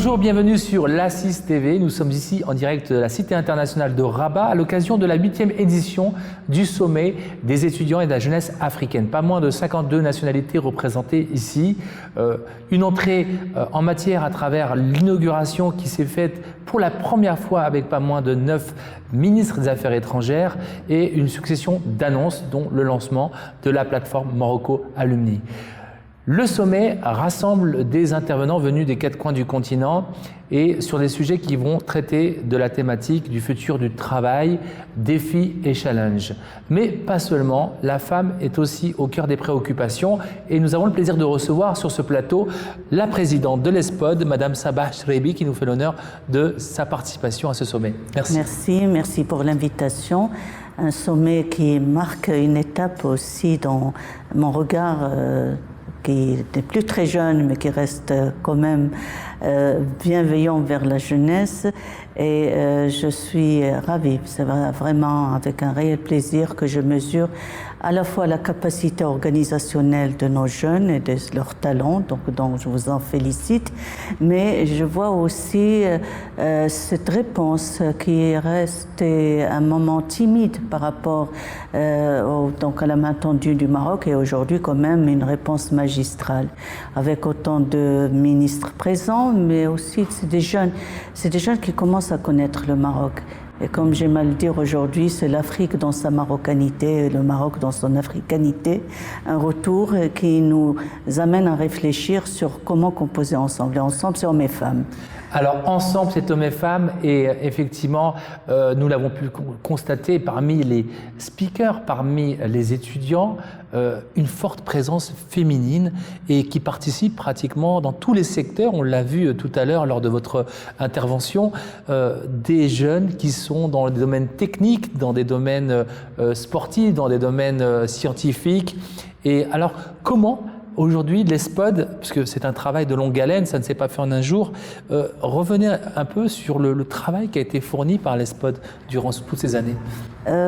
Bonjour, bienvenue sur l'Assis TV. Nous sommes ici en direct de la Cité internationale de Rabat à l'occasion de la 8e édition du sommet des étudiants et de la jeunesse africaine. Pas moins de 52 nationalités représentées ici. Une entrée en matière à travers l'inauguration qui s'est faite pour la première fois avec pas moins de 9 ministres des Affaires étrangères et une succession d'annonces dont le lancement de la plateforme Morocco Alumni. Le sommet rassemble des intervenants venus des 4 coins du continent et sur des sujets qui vont traiter de la thématique du futur du travail, défis et challenges. Mais pas seulement, la femme est aussi au cœur des préoccupations et nous avons le plaisir de recevoir sur ce plateau la présidente de l'ESPOD, Madame Sabah Chreibi, qui nous fait l'honneur de sa participation à ce sommet. Merci. Merci pour l'invitation. Un sommet qui marque une étape aussi dans mon regard qui n'est plus très jeune, mais qui reste quand même bienveillant vers la jeunesse. Et je suis ravie. C'est vraiment avec un réel plaisir que je mesure à la fois la capacité organisationnelle de nos jeunes et de leurs talents, donc je vous en félicite, mais je vois aussi cette réponse qui reste un moment timide par rapport donc à la main tendue du Maroc, et aujourd'hui quand même une réponse magistrale, avec autant de ministres présents, mais aussi c'est des jeunes qui commencent à connaître le Maroc. Et comme j'aime à le dire aujourd'hui, c'est l'Afrique dans sa marocanité et le Maroc dans son africanité. Un retour qui nous amène à réfléchir sur comment composer ensemble. Et ensemble, c'est hommes et femmes. Alors, ensemble, c'est hommes et femmes, et effectivement, nous l'avons pu constater parmi les speakers, parmi les étudiants, une forte présence féminine et qui participe pratiquement dans tous les secteurs. On l'a vu tout à l'heure lors de votre intervention, des jeunes qui sont dans des domaines techniques, dans des domaines sportifs, dans des domaines scientifiques. Et alors, comment aujourd'hui, l'ESPOD, puisque c'est un travail de longue haleine, ça ne s'est pas fait en un jour, revenez un peu sur le travail qui a été fourni par l'ESPOD durant toutes ces années.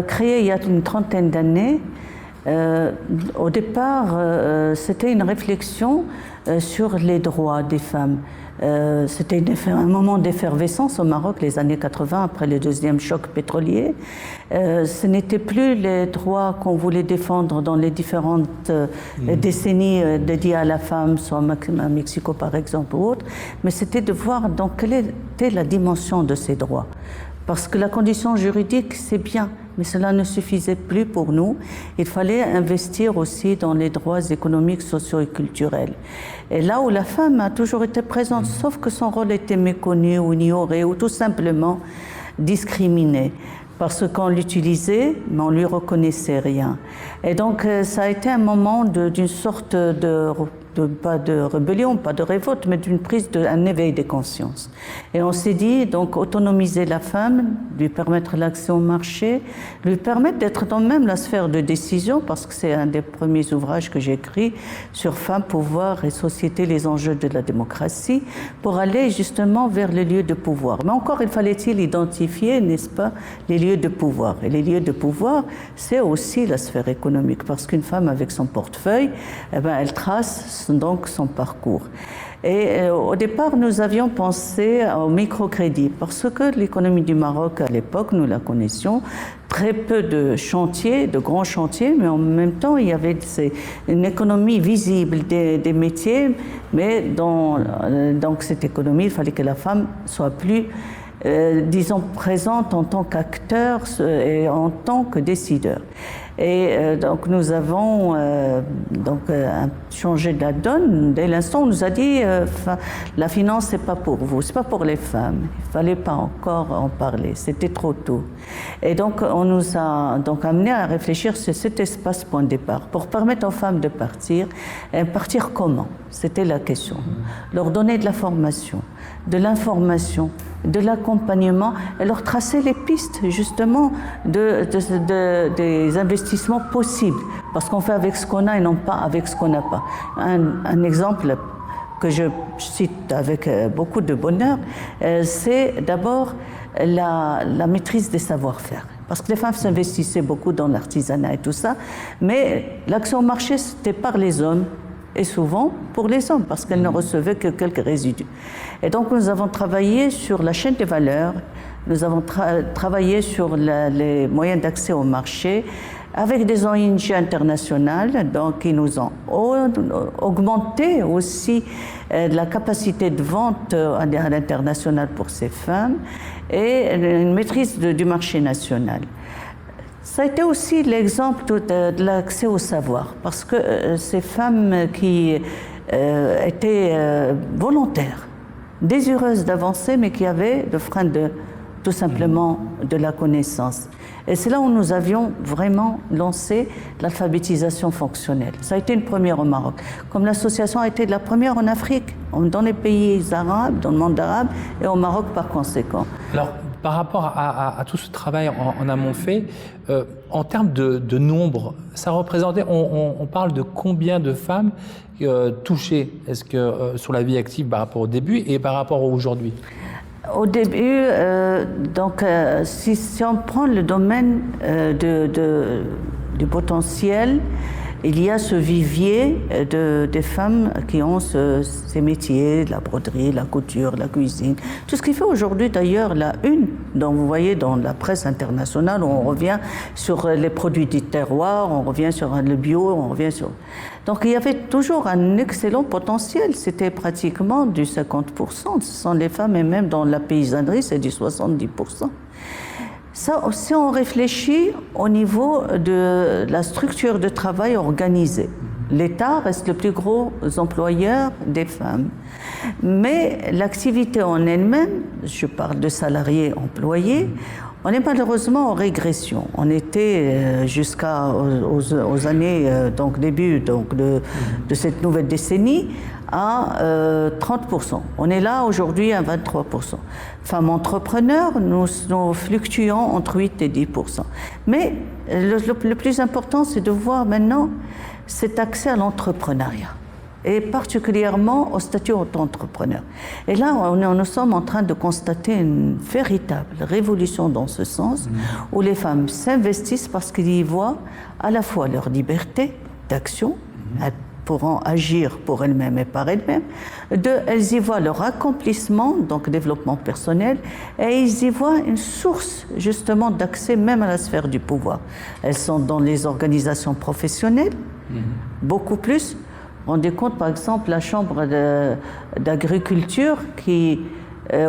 Créé il y a une trentaine d'années, au départ, c'était une réflexion sur les droits des femmes. C'était un moment d'effervescence au Maroc, les années 80, après le deuxième choc pétrolier. Ce n'était plus les droits qu'on voulait défendre dans les différentes décennies dédiées à la femme, soit à Mexico par exemple ou autre, mais c'était de voir donc quelle était la dimension de ces droits. Parce que la condition juridique, c'est bien, mais cela ne suffisait plus pour nous. Il fallait investir aussi dans les droits économiques, sociaux et culturels. Et là où la femme a toujours été présente, sauf que son rôle était méconnu ou ignoré ou tout simplement discriminé. Parce qu'on l'utilisait, mais on ne lui reconnaissait rien. Et donc, ça a été un moment d'une sorte pas de rébellion, pas de révolte, mais d'une un éveil des consciences. Et on s'est dit, donc, autonomiser la femme, lui permettre l'accès au marché, lui permettre d'être dans même la sphère de décision, parce que c'est un des premiers ouvrages que j'ai écrit sur femmes, pouvoir et société, les enjeux de la démocratie, pour aller justement vers les lieux de pouvoir. Mais encore, il fallait-il identifier, n'est-ce pas, les lieux de pouvoir. Et les lieux de pouvoir, c'est aussi la sphère économique, parce qu'une femme avec son portefeuille, elle trace donc son parcours. Et au départ, nous avions pensé au microcrédit, parce que l'économie du Maroc, à l'époque, nous la connaissions, très peu de chantiers, de grands chantiers, mais en même temps, il y avait une économie visible des métiers, mais dans donc cette économie, il fallait que la femme soit plus disons, présente en tant qu'acteur et en tant que décideur. Et donc nous avons changé de la donne. Dès l'instant, on nous a dit la finance, c'est pas pour vous, c'est pas pour les femmes. Il fallait pas encore en parler, c'était trop tôt. Et donc on nous a donc amené à réfléchir sur cet espace point de départ pour permettre aux femmes de partir. Et partir comment? C'était la question. Leur donner de la formation, de l'information, de l'accompagnement et leur tracer les pistes justement des investissements possibles, parce qu'on fait avec ce qu'on a et non pas avec ce qu'on n'a pas. Un exemple que je cite avec beaucoup de bonheur, c'est d'abord la maîtrise des savoir-faire. Parce que les femmes s'investissaient beaucoup dans l'artisanat et tout ça, mais l'accès au marché, c'était par les hommes. et souvent pour les hommes, parce qu'elles ne recevaient que quelques résidus. Et donc nous avons travaillé sur la chaîne des valeurs, nous avons travaillé sur les moyens d'accès au marché, avec des ONG internationales donc, qui nous ont augmenté aussi la capacité de vente à l'international pour ces femmes et une maîtrise du marché national. Ça a été aussi l'exemple de l'accès au savoir, parce que ces femmes qui étaient volontaires, désireuses d'avancer, mais qui avaient le frein tout simplement de la connaissance. Et c'est là où nous avions vraiment lancé l'alphabétisation fonctionnelle. Ça a été une première au Maroc, comme l'association a été la première en Afrique, dans les pays arabes, dans le monde arabe, et au Maroc par conséquent. Alors, par rapport à tout ce travail en amont fait, en termes de nombre, ça représentait, on parle de combien de femmes touchées est-ce que, sur la vie active par rapport au début et par rapport à aujourd'hui? Au début, si on prend le domaine du potentiel, il y a ce vivier des femmes qui ont ces métiers, la broderie, la couture, la cuisine. Tout ce qui fait aujourd'hui d'ailleurs la une, dont vous voyez dans la presse internationale, où on revient sur les produits du terroir, on revient sur le bio, on revient sur... Donc il y avait toujours un excellent potentiel, c'était pratiquement du 50%, ce sont les femmes, et même dans la paysannerie c'est du 70%. Ça, si on réfléchit au niveau de la structure de travail organisée, l'État reste le plus gros employeur des femmes. Mais l'activité en elle-même, je parle de salariés employés, on est malheureusement en régression. On était jusqu'aux années, donc début de cette nouvelle décennie, à 30%. On est là aujourd'hui à 23%. Femmes entrepreneurs, nous fluctuons entre 8 et 10%. Mais le plus important, c'est de voir maintenant cet accès à l'entrepreneuriat, et particulièrement au statut d'entrepreneur. Et là, nous sommes en train de constater une véritable révolution dans ce sens, où les femmes s'investissent parce qu'ils y voient à la fois leur liberté d'action, elles pourront agir pour elles-mêmes et par elles-mêmes, elles y voient leur accomplissement, donc développement personnel, et ils y voient une source justement d'accès même à la sphère du pouvoir. Elles sont dans les organisations professionnelles, beaucoup plus. Rendez compte, par exemple, la chambre d'agriculture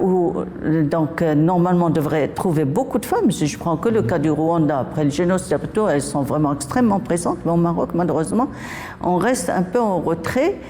où normalement devrait trouver beaucoup de femmes. Si je prends que le cas du Rwanda, après le génocide, elles sont vraiment extrêmement présentes, mais au Maroc, malheureusement, on reste un peu en retrait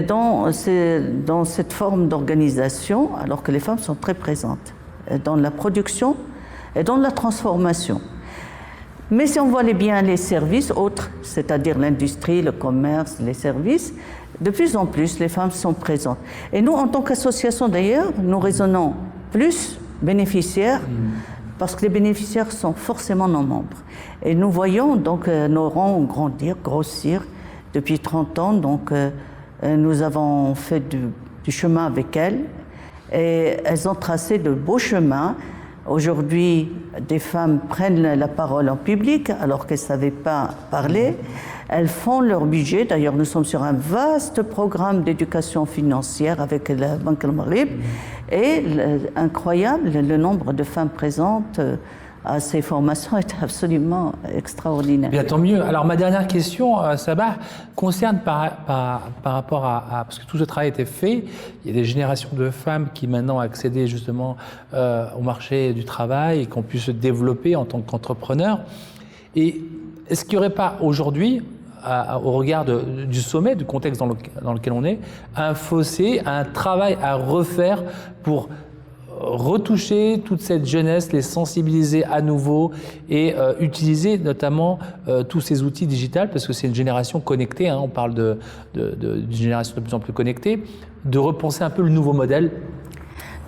dans cette forme d'organisation, alors que les femmes sont très présentes dans la production et dans la transformation. Mais si on voit bien les services autres, c'est-à-dire l'industrie, le commerce, les services, de plus en plus, les femmes sont présentes. Et nous, en tant qu'association d'ailleurs, nous raisonnons plus bénéficiaires, parce que les bénéficiaires sont forcément nos membres. Et nous voyons donc nos rangs grandir, grossir depuis 30 ans. Donc nous avons fait du chemin avec elles, et elles ont tracé de beaux chemins. Aujourd'hui, des femmes prennent la parole en public alors qu'elles ne savaient pas parler. Elles font leur budget. D'ailleurs, nous sommes sur un vaste programme d'éducation financière avec la Banque Al Maghrib. Et incroyable, le nombre de femmes présentes à ces formations est absolument extraordinaire. Bien, tant mieux. Alors, ma dernière question, Sabah, concerne par rapport parce que tout ce travail a été fait, il y a des générations de femmes qui maintenant ont accédé justement au marché du travail et qui ont pu se développer en tant qu'entrepreneurs. Et est-ce qu'il n'y aurait pas aujourd'hui, au regard du sommet, du contexte dans lequel on est, un fossé, un travail à refaire pour retoucher toute cette jeunesse, les sensibiliser à nouveau et utiliser notamment tous ces outils digitaux, parce que c'est une génération connectée, on parle d'une génération de plus en plus connectée, de repenser un peu le nouveau modèle?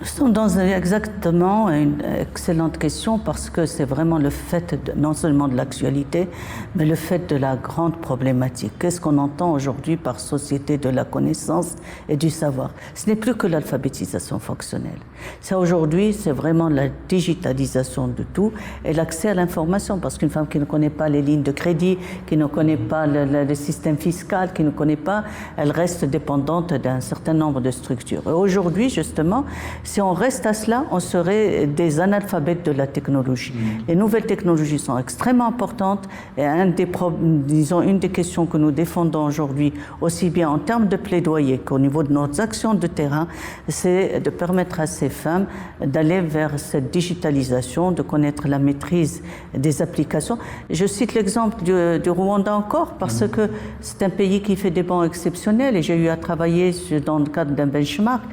Nous sommes dans exactement une excellente question parce que c'est vraiment le fait non seulement de l'actualité, mais le fait de la grande problématique. Qu'est-ce qu'on entend aujourd'hui par société de la connaissance et du savoir? Ce n'est plus que l'alphabétisation fonctionnelle. Ça aujourd'hui, c'est vraiment la digitalisation de tout et l'accès à l'information parce qu'une femme qui ne connaît pas les lignes de crédit, qui ne connaît pas le système fiscal, qui ne connaît pas, elle reste dépendante d'un certain nombre de structures. Et aujourd'hui, justement, si on reste à cela, on serait des analphabètes de la technologie. Les nouvelles technologies sont extrêmement importantes et une des questions que nous défendons aujourd'hui, aussi bien en termes de plaidoyer qu'au niveau de nos actions de terrain, c'est de permettre à ces femmes d'aller vers cette digitalisation, de connaître la maîtrise des applications. Je cite l'exemple du Rwanda encore parce que c'est un pays qui fait des bons exceptionnels et j'ai eu à travailler dans le cadre d'un benchmark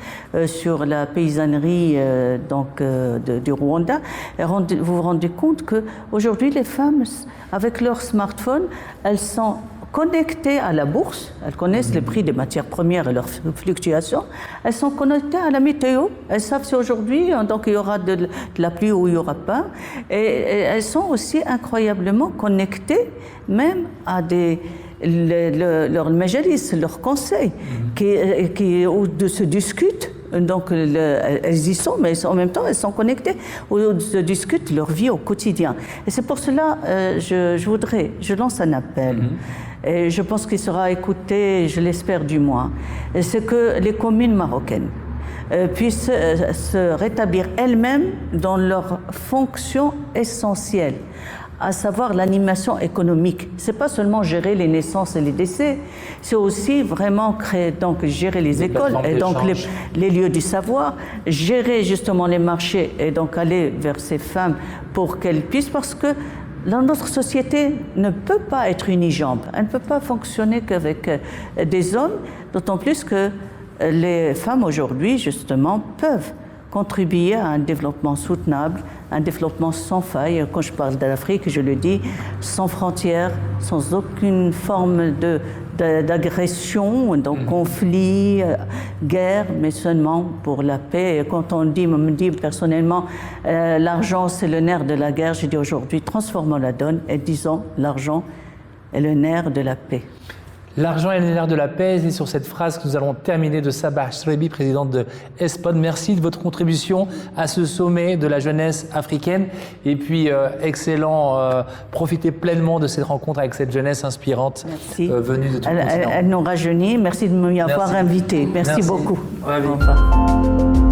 sur la paysannerie du Rwanda. Et vous vous rendez compte qu'aujourd'hui, les femmes, avec leur smartphone, elles sont connectées à la bourse, elles connaissent les prix des matières premières et leurs fluctuations, elles sont connectées à la météo, elles savent si aujourd'hui donc il y aura de la pluie ou il n'y aura pas, et elles sont aussi incroyablement connectées même à leurs majalis, leurs conseils, qui se discutent. Donc elles y sont, mais en même temps elles sont connectées, où se discutent leur vie au quotidien. Et c'est pour cela je lance un appel. Et je pense qu'il sera écouté, je l'espère du moins. C'est que les communes marocaines puissent se rétablir elles-mêmes dans leurs fonctions essentielles, à savoir l'animation économique. C'est pas seulement gérer les naissances et les décès, c'est aussi vraiment gérer les écoles et donc les lieux du savoir, gérer justement les marchés et donc aller vers ces femmes pour qu'elles puissent, parce que notre société ne peut pas être unijambe, elle ne peut pas fonctionner qu'avec des hommes, d'autant plus que les femmes aujourd'hui justement peuvent contribuer à un développement soutenable, un développement sans faille. Quand je parle de l'Afrique, je le dis, sans frontières, sans aucune forme d'agression, donc conflit, guerre, mais seulement pour la paix. Et quand on me dit personnellement, l'argent c'est le nerf de la guerre, je dis aujourd'hui, transformons la donne et disons, l'argent est le nerf de la paix. L'argent est le nerf de la paix, et sur cette phrase que nous allons terminer de Sabah Chrebi, présidente de ESPOD. Merci de votre contribution à ce sommet de la jeunesse africaine. Et puis, excellent, profitez pleinement de cette rencontre avec cette jeunesse inspirante venue de tout le continent. Elle nous rajeunit. Merci de m'y avoir invité. Merci beaucoup. Ouais, au revoir.